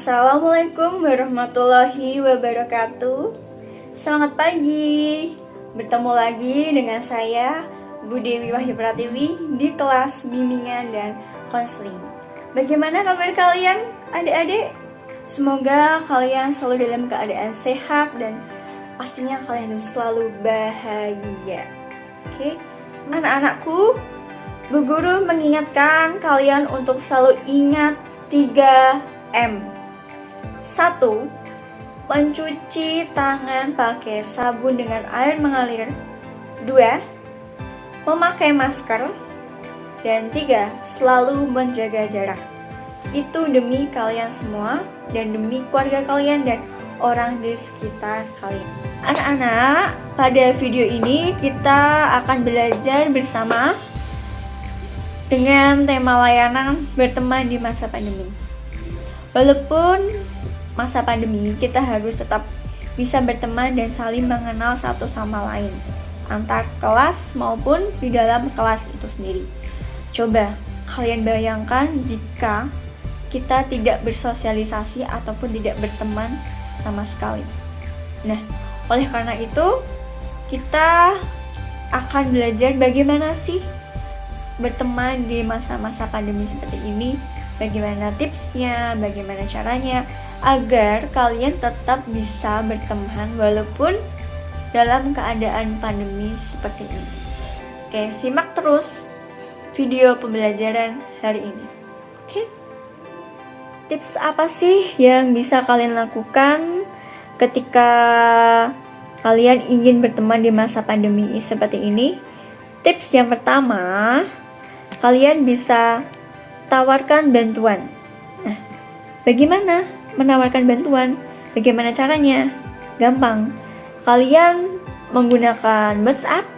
Assalamualaikum warahmatullahi wabarakatuh. Selamat pagi. Bertemu lagi dengan saya Bu Dewi Wahyu Pratiwi di kelas bimbingan dan konseling. Bagaimana kabar kalian, adik-adik? Semoga kalian selalu dalam keadaan sehat dan pastinya kalian selalu bahagia. Oke, anak-anakku, Bu Guru mengingatkan kalian untuk selalu ingat 3M. 1. Mencuci tangan pakai sabun dengan air mengalir. 2. Memakai masker. Dan 3. Selalu menjaga jarak. Itu demi kalian semua dan demi keluarga kalian dan orang di sekitar kalian. Anak-anak, pada video ini kita akan belajar bersama dengan tema layanan berteman di masa pandemi. Walaupun masa pandemi, kita harus tetap bisa berteman dan saling mengenal satu sama lain, antar kelas maupun di dalam kelas itu sendiri. Coba kalian bayangkan jika kita tidak bersosialisasi ataupun tidak berteman sama sekali. Nah, oleh karena itu kita akan belajar bagaimana sih berteman di masa-masa pandemi seperti ini, bagaimana tipsnya, bagaimana caranya agar kalian tetap bisa berteman walaupun dalam keadaan pandemi seperti ini. Oke, simak terus video pembelajaran hari ini. Oke, tips apa sih yang bisa kalian lakukan ketika kalian ingin berteman di masa pandemi seperti ini? Tips yang pertama, kalian bisa tawarkan bantuan. Nah, bagaimana menawarkan bantuan? Bagaimana caranya? Gampang. Kalian menggunakan WhatsApp,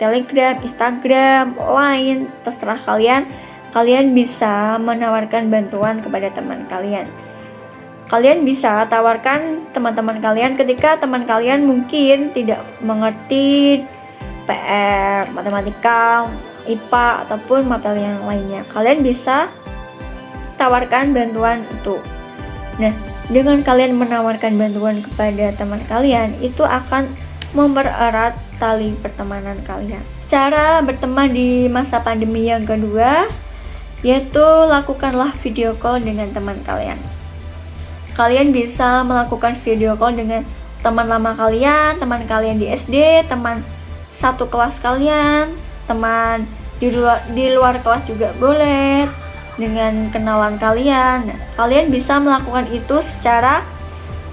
Telegram, Instagram, Line, terserah kalian. Kalian bisa menawarkan bantuan kepada teman kalian. Kalian bisa tawarkan teman-teman kalian ketika teman kalian mungkin tidak mengerti PR, matematika, IPA, ataupun materi yang lainnya. Kalian bisa tawarkan bantuan itu. Nah, dengan kalian menawarkan bantuan kepada teman kalian, itu akan mempererat tali pertemanan kalian. Cara berteman di masa pandemi yang kedua, yaitu lakukanlah video call dengan teman kalian. Kalian bisa melakukan video call dengan teman lama kalian, teman kalian di SD, teman satu kelas kalian, teman di luar kelas juga boleh, dengan kenalan kalian. Nah, kalian bisa melakukan itu secara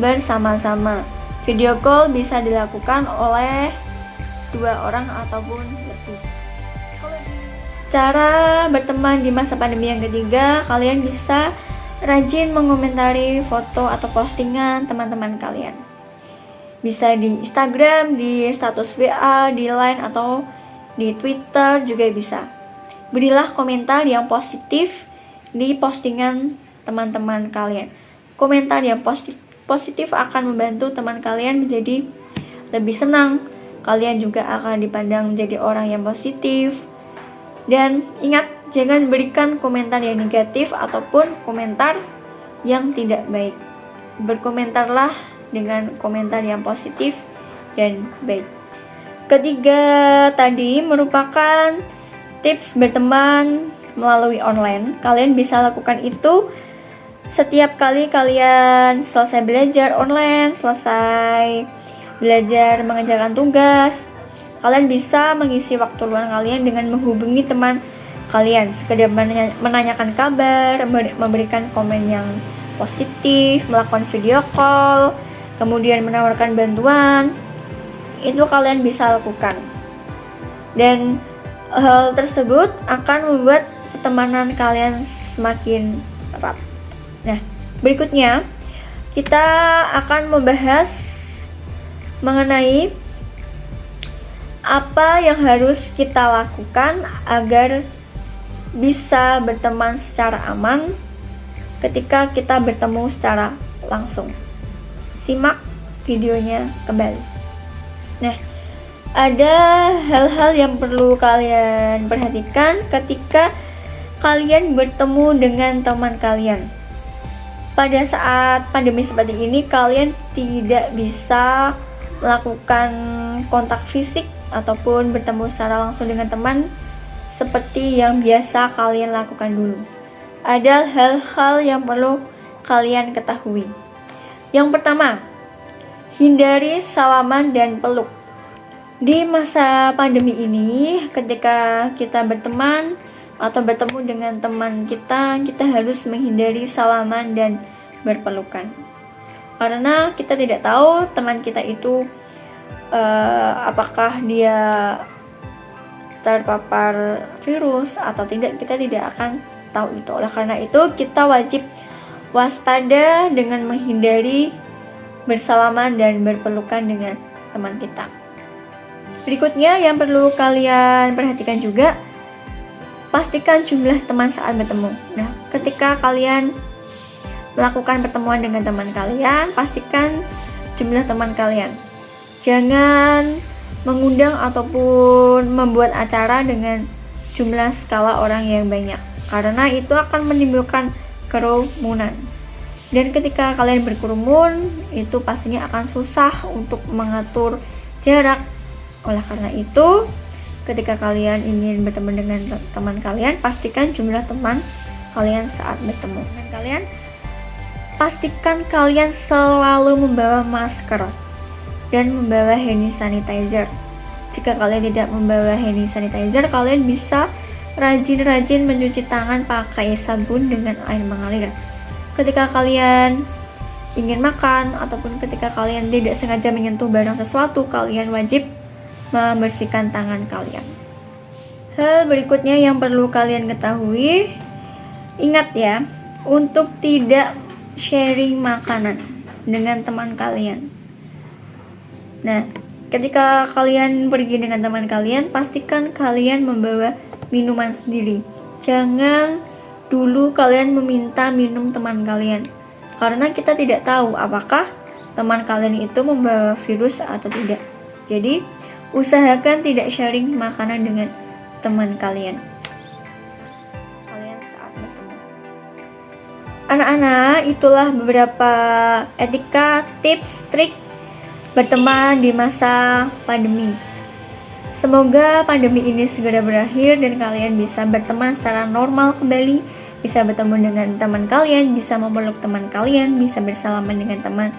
bersama-sama. Video call bisa dilakukan oleh 2 orang ataupun lebih. Cara berteman di masa pandemi yang ketiga, kalian bisa rajin mengomentari foto atau postingan teman-teman kalian. Bisa di Instagram, di status WA, di Line, atau di Twitter juga bisa. Berilah komentar yang positif di postingan teman-teman kalian. Komentar yang positif akan membantu teman kalian menjadi lebih senang. Kalian juga akan dipandang menjadi orang yang positif. Dan ingat, jangan berikan komentar yang negatif ataupun komentar yang tidak baik. Berkomentarlah dengan komentar yang positif dan baik. Ketiga tadi merupakan tips berteman melalui online. Kalian bisa lakukan itu setiap kali kalian selesai belajar online, selesai belajar mengerjakan tugas. Kalian bisa mengisi waktu luang kalian dengan menghubungi teman kalian, sekedar menanyakan kabar, memberikan komen yang positif, melakukan video call, kemudian menawarkan bantuan. Itu kalian bisa lakukan. Dan hal tersebut akan membuat pertemanan kalian semakin erat. Nah, berikutnya kita akan membahas mengenai apa yang harus kita lakukan agar bisa berteman secara aman ketika kita bertemu secara langsung. Simak videonya kembali. Nah, ada hal-hal yang perlu kalian perhatikan ketika kalian bertemu dengan teman kalian. pada saat pandemi seperti ini kalian tidak bisa melakukan kontak fisik ataupun bertemu secara langsung dengan teman seperti yang biasa kalian lakukan dulu. Ada hal-hal yang perlu kalian ketahui. Yang pertama, hindari salaman dan peluk. Di masa pandemi ini, ketika kita berteman atau bertemu dengan teman kita harus menghindari salaman dan berpelukan. Karena kita tidak tahu teman kita itu apakah dia terpapar virus atau tidak, kita tidak akan tahu itu. Oleh karena itu, kita wajib waspada dengan menghindari bersalaman dan berpelukan dengan teman kita. Berikutnya yang perlu kalian perhatikan juga, pastikan jumlah teman saat bertemu. Nah, ketika kalian melakukan pertemuan dengan teman kalian, pastikan jumlah teman kalian. Jangan mengundang ataupun membuat acara dengan jumlah skala orang yang banyak, karena itu akan menimbulkan kerumunan. Dan ketika kalian berkerumun, itu pastinya akan susah untuk mengatur jarak. Oleh karena itu, ketika kalian ingin bertemu dengan teman kalian, pastikan jumlah teman kalian saat bertemu dengan kalian. Pastikan kalian selalu membawa masker dan membawa hand sanitizer. Jika kalian tidak membawa hand sanitizer, kalian bisa rajin-rajin mencuci tangan pakai sabun dengan air mengalir. Ketika kalian ingin makan ataupun ketika kalian tidak sengaja menyentuh barang sesuatu, kalian wajib membersihkan tangan kalian. Hal berikutnya yang perlu kalian ketahui, ingat ya, untuk tidak sharing makanan dengan teman kalian. Nah, ketika kalian pergi dengan teman kalian, pastikan kalian membawa minuman sendiri. Jangan dulu kalian meminta minum teman kalian, karena kita tidak tahu apakah teman kalian itu membawa virus atau tidak. Jadi, usahakan tidak sharing makanan dengan teman kalian saat bertemu. Anak-anak, itulah beberapa etika, tips, trik berteman di masa pandemi. Semoga pandemi ini segera berakhir dan kalian bisa berteman secara normal kembali, bisa bertemu dengan teman kalian, bisa memeluk teman kalian, bisa bersalaman dengan teman